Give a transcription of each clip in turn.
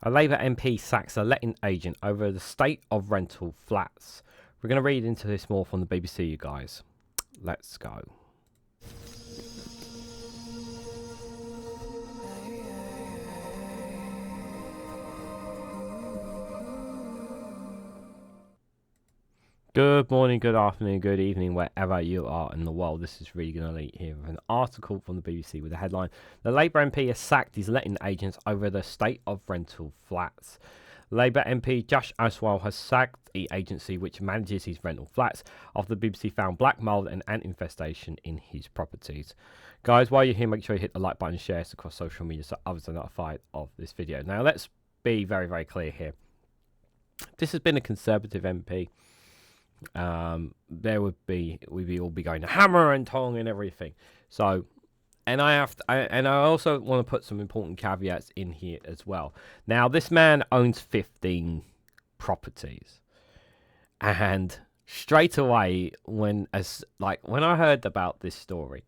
A Labour MP sacks a letting agent over the state of rental flats. We're going to read into this more from the BBC, you guys. Let's go. Good morning, good afternoon, good evening, wherever you are in the world. This is Reganelite here with an article from the BBC with the headline: The Labour MP has sacked his letting agents over the state of rental flats. Labour MP Jas Athwal has sacked the agency which manages his rental flats after the BBC found black mould and ant infestation in his properties. Guys, while you're here, make sure you hit the like button and share this across social media so others are notified of this video. Now, let's be very, very clear here. This has been a Conservative MP. We'd all be going to hammer and tong and everything. So, and I also want to put some important caveats in here as well. Now, this man owns 15 properties, and straight away when I heard about this story,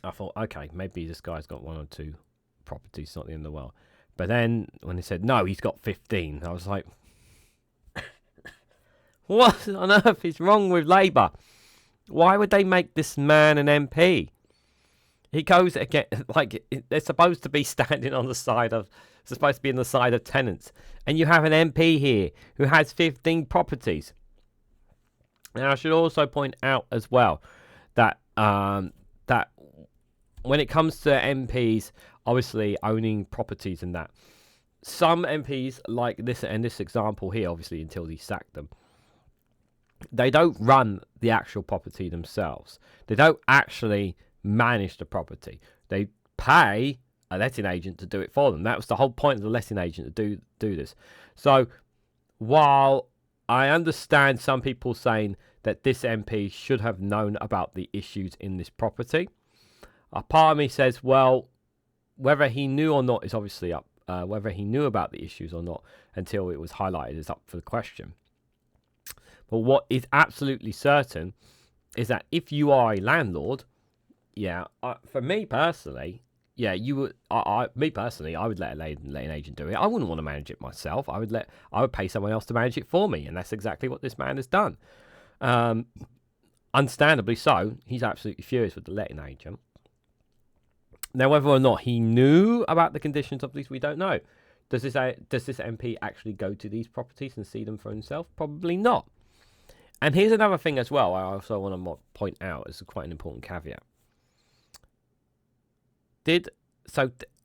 I thought, okay, maybe this guy's got 1 or 2 properties, not the end of the world. But then when they said no, he's got 15, I was like, what on earth is wrong with Labour? Why would they make this man an MP? He goes again, like they're supposed to be standing on the side of, supposed to be on the side of tenants, and you have an MP here who has 15 properties. Now, I should also point out as well that that when it comes to MPs, obviously owning properties and that, some MPs like this and this example here, obviously until he sacked them, they don't run the actual property themselves. They don't actually manage the property. They pay a letting agent to do it for them. That was the whole point of the letting agent, to do this. So while I understand some people saying that this MP should have known about the issues in this property, a part of me says, well, whether he knew or not is obviously up. Whether he knew about the issues or not until it was highlighted is up for the question. But what is absolutely certain is that if you are a landlord, for me personally, you would. Me personally, I would let a letting agent do it. I wouldn't want to manage it myself. I would pay someone else to manage it for me, and that's exactly what this man has done. Understandably so, he's absolutely furious with the letting agent. Now, whether or not he knew about the conditions of these, we don't know. Does this MP actually go to these properties and see them for himself? Probably not. And here's another thing as well I also want to point out as quite an important caveat.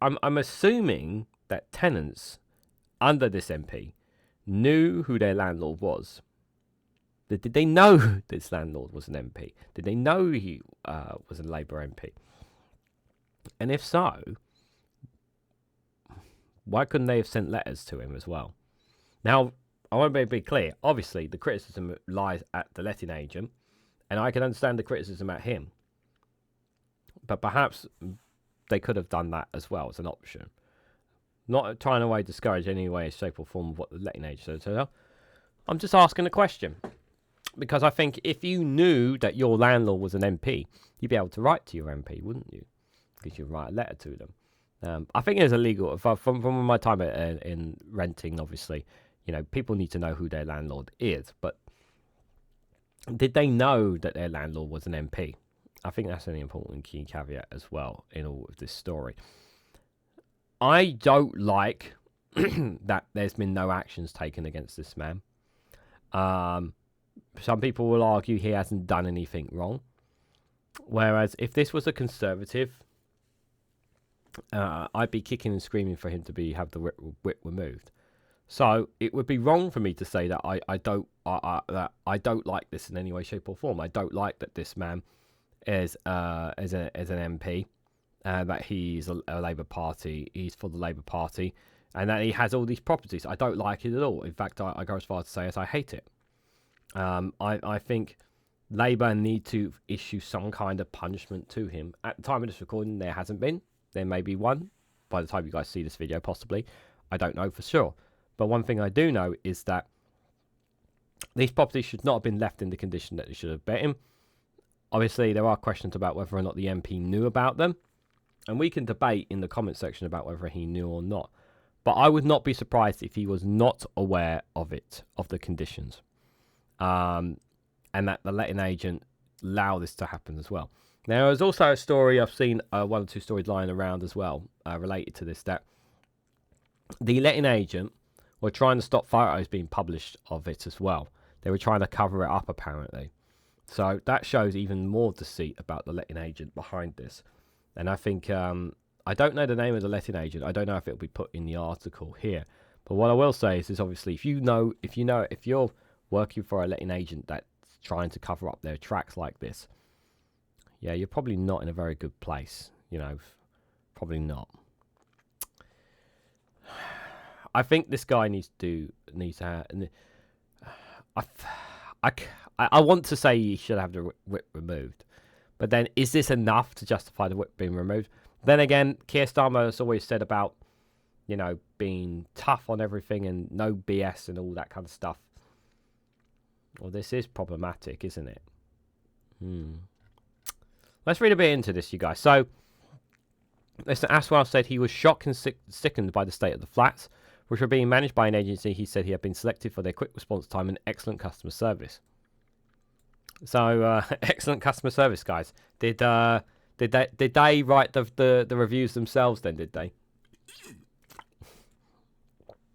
I'm assuming that tenants under this MP knew who their landlord was. Did they know this landlord was an MP? Did they know he was a Labour MP? And if so, why couldn't they have sent letters to him as well? Now, I want to be clear. Obviously, the criticism lies at the letting agent, and I can understand the criticism at him. But perhaps they could have done that as well as an option. Not trying to discourage any way, shape, or form of what the letting agent said. I'm just asking a question. Because I think if you knew that your landlord was an MP, you'd be able to write to your MP, wouldn't you? Because you'd write a letter to them. I think it's illegal. From my time in renting, obviously, people need to know who their landlord is. But did they know that their landlord was an MP? I think that's an important key caveat as well in all of this story. I don't like that there's been no actions taken against this man. Some people will argue he hasn't done anything wrong. Whereas if this was a Conservative, I'd be kicking and screaming for him to have the whip removed. So it would be wrong for me to say that I don't like this in any way, shape, or form. I don't like that this man is as an MP, that he's a Labour Party. He's for the Labour Party, and that he has all these properties. I don't like it at all. In fact, I go as far as to say as I hate it. I think Labour need to issue some kind of punishment to him. At the time of this recording, there hasn't been. There may be one by the time you guys see this video, possibly. I don't know for sure. But one thing I do know is that these properties should not have been left in the condition that they should have been in. Obviously, there are questions about whether or not the MP knew about them. And we can debate in the comment section about whether he knew or not. But I would not be surprised if he was not aware of it, of the conditions, and that the letting agent allowed this to happen as well. Now, there's also a story, I've seen one or two stories lying around as well related to this, that the letting agent were trying to stop photos being published of it as well. They were trying to cover it up, apparently. So that shows even more deceit about the letting agent behind this. And I think, I don't know the name of the letting agent. I don't know if it'll be put in the article here. But what I will say is obviously, if you're working for a letting agent that's trying to cover up their tracks like this, yeah, you're probably not in a very good place. Probably not. I think this guy needs to have. I want to say he should have the whip removed, but then is this enough to justify the whip being removed? Then again, Keir Starmer has always said about being tough on everything and no BS and all that kind of stuff. Well, this is problematic, isn't it? Let's read a bit into this, you guys. So, Mr Athwal said he was shocked and sickened by the state of the flats, which were being managed by an agency he said he had been selected for their quick response time and excellent customer service. So, excellent customer service, guys. Did they write the reviews themselves then, did they?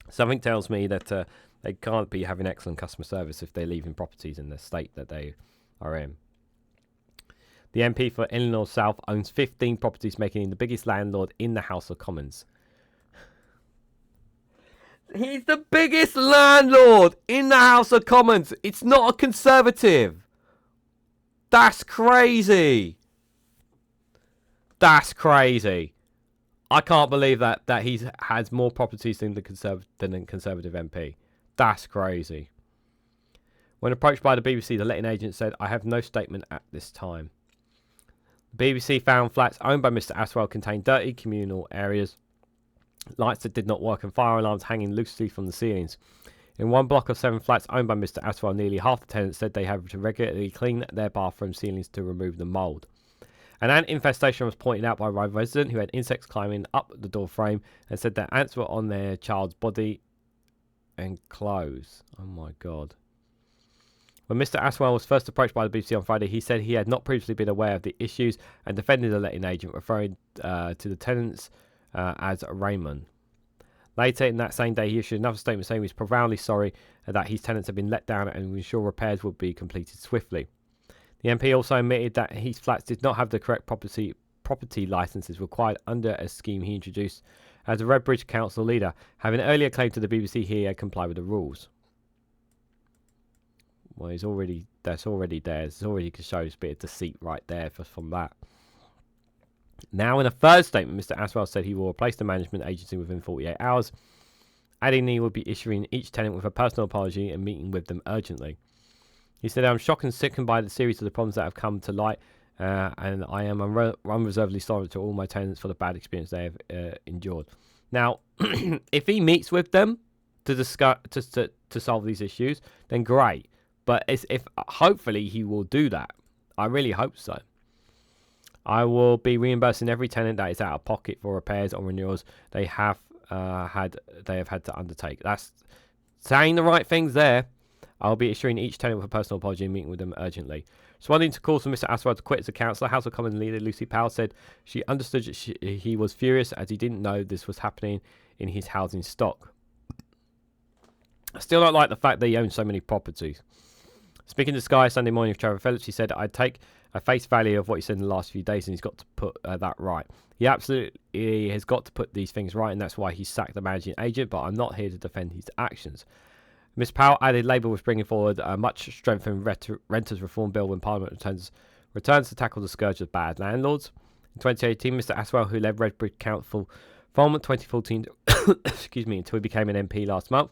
Something tells me that they can't be having excellent customer service if they're leaving properties in the state that they are in. The MP for Ilford South owns 15 properties, making him the biggest landlord in the House of Commons. He's the biggest landlord in the House of Commons. It's not a Conservative. That's crazy. That's crazy. I can't believe that he has more properties than a Conservative MP. That's crazy. When approached by the BBC, the letting agent said, "I have no statement at this time." The BBC found flats owned by Mr Athwal contained dirty communal areas, lights that did not work and fire alarms hanging loosely from the ceilings. In one block of 7 flats owned by Mr Athwal, nearly half the tenants said they have to regularly clean their bathroom ceilings to remove the mould. An ant infestation was pointed out by a resident who had insects climbing up the door frame and said that ants were on their child's body and clothes. Oh my God. When Mr Athwal was first approached by the BBC on Friday, he said he had not previously been aware of the issues and defended the letting agent, referring to the tenants as Raymond. Later in that same day, he issued another statement saying he was profoundly sorry that his tenants had been let down and would ensure repairs would be completed swiftly. The MP also admitted that his flats did not have the correct property licences required under a scheme he introduced as a Redbridge Council leader, having earlier claimed to the BBC he had complied with the rules. Well, that's already there. It already shows a bit of deceit right there from that. Now, in a third statement, Mr Athwal said he will replace the management agency within 48 hours, adding he would be issuing each tenant with a personal apology and meeting with them urgently. He said, "I'm shocked and sickened by the series of the problems that have come to light, and I am unreservedly sorry to all my tenants for the bad experience they have endured." Now, if he meets with them to discuss to solve these issues, then great. But if hopefully he will do that. I really hope so. I will be reimbursing every tenant that is out of pocket for repairs or renewals they have had to undertake. That's saying the right things there. I'll be issuing each tenant with a personal apology and meeting with them urgently. Responding to calls for Mr Athwal to quit as a councillor, House of Commons leader Lucy Powell said she understood that he was furious as he didn't know this was happening in his housing stock. I still don't like the fact that he owns so many properties. Speaking to Sky Sunday morning with Trevor Phillips, he said, "I'd take a face value of what he said in the last few days, and he's got to put that right. He absolutely has got to put these things right, and that's why he sacked the managing agent, but I'm not here to defend his actions." Ms Powell added Labour was bringing forward a much strengthened renters reform bill when Parliament returns to tackle the scourge of bad landlords. In 2018, Mr Athwal, who led Redbridge Council from 2014 until he became an MP last month,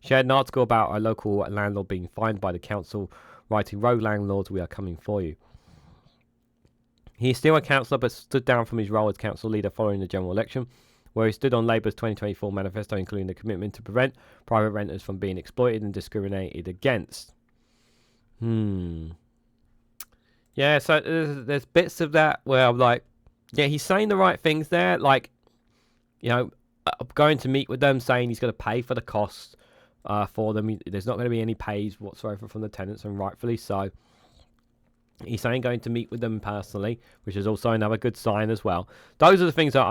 shared an article about a local landlord being fined by the council, writing, "Rogue landlords, we are coming for you." He is still a councillor, but stood down from his role as council leader following the general election, where he stood on Labour's 2024 manifesto, including the commitment to prevent private renters from being exploited and discriminated against. Yeah, so there's bits of that where I'm like, yeah, he's saying the right things there. Like, going to meet with them, saying he's going to pay for the cost for them. There's not going to be any pays whatsoever from the tenants, and rightfully so. He's saying going to meet with them personally, which is also another good sign as well. Those are the things that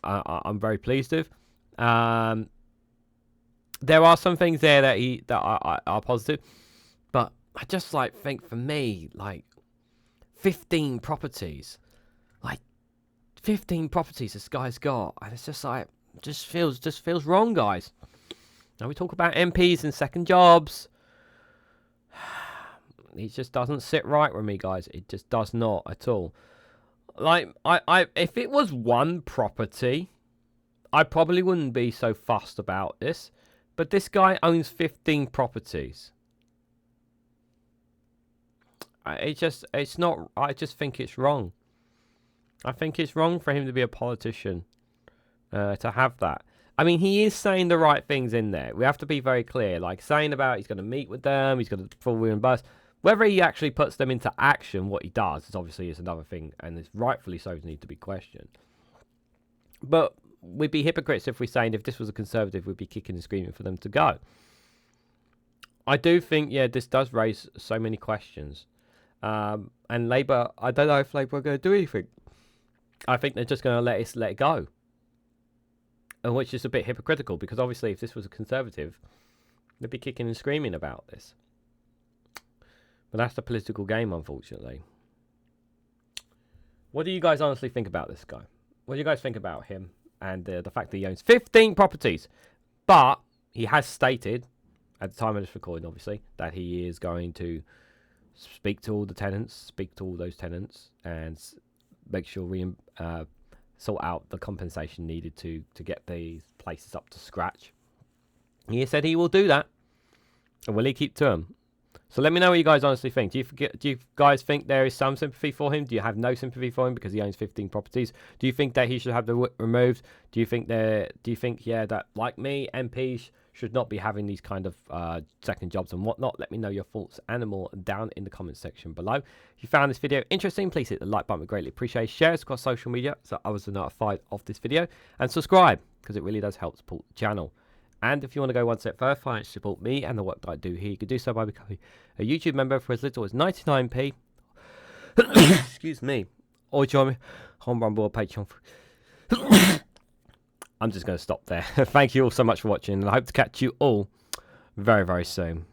I'm very pleased with. There are some things there that are positive, but I just think for me 15 properties, 15 properties this guy's got, and it's just feels wrong, guys. Now we talk about MPs and second jobs. It just doesn't sit right with me, guys. It just does not at all. If it was one property, I probably wouldn't be so fussed about this. But this guy owns 15 properties. It's not. I just think it's wrong. I think it's wrong for him to be a politician, to have that. I mean, he is saying the right things in there. We have to be very clear. Saying about he's going to meet with them, he's going to full reimburse. Whether he actually puts them into action, what he does, is obviously another thing, and it's rightfully so need to be questioned. But we'd be hypocrites if we're saying if this was a Conservative, we'd be kicking and screaming for them to go. I do think, this does raise so many questions. And Labour, I don't know if Labour are going to do anything. I think they're just going to let it go. And which is a bit hypocritical, because obviously if this was a Conservative, they'd be kicking and screaming about this. But that's the political game, unfortunately. What do you guys honestly think about this guy? What do you guys think about him and the fact that he owns 15 properties? But he has stated, at the time of this recording, obviously, that he is going to speak to all the tenants, speak to all those tenants, and make sure we sort out the compensation needed to get these places up to scratch. He said he will do that. And will he keep to him? So let me know what you guys honestly think. Do you guys think there is some sympathy for him? Do you have no sympathy for him because he owns 15 properties? Do you think that he should have the whip removed? Do you think that, like me, MPs should not be having these kind of second jobs and whatnot? Let me know your thoughts and more down in the comments section below. If you found this video interesting, please hit the like button. We greatly appreciate it. Share it across social media so others are notified of this video, and subscribe because it really does help support the channel. And if you want to go one step further, financially support me and the work that I do here, you can do so by becoming a YouTube member for as little as 99p. Excuse me. Or join me on Rumble or Patreon. I'm just going to stop there. Thank you all so much for watching, and I hope to catch you all very, very soon.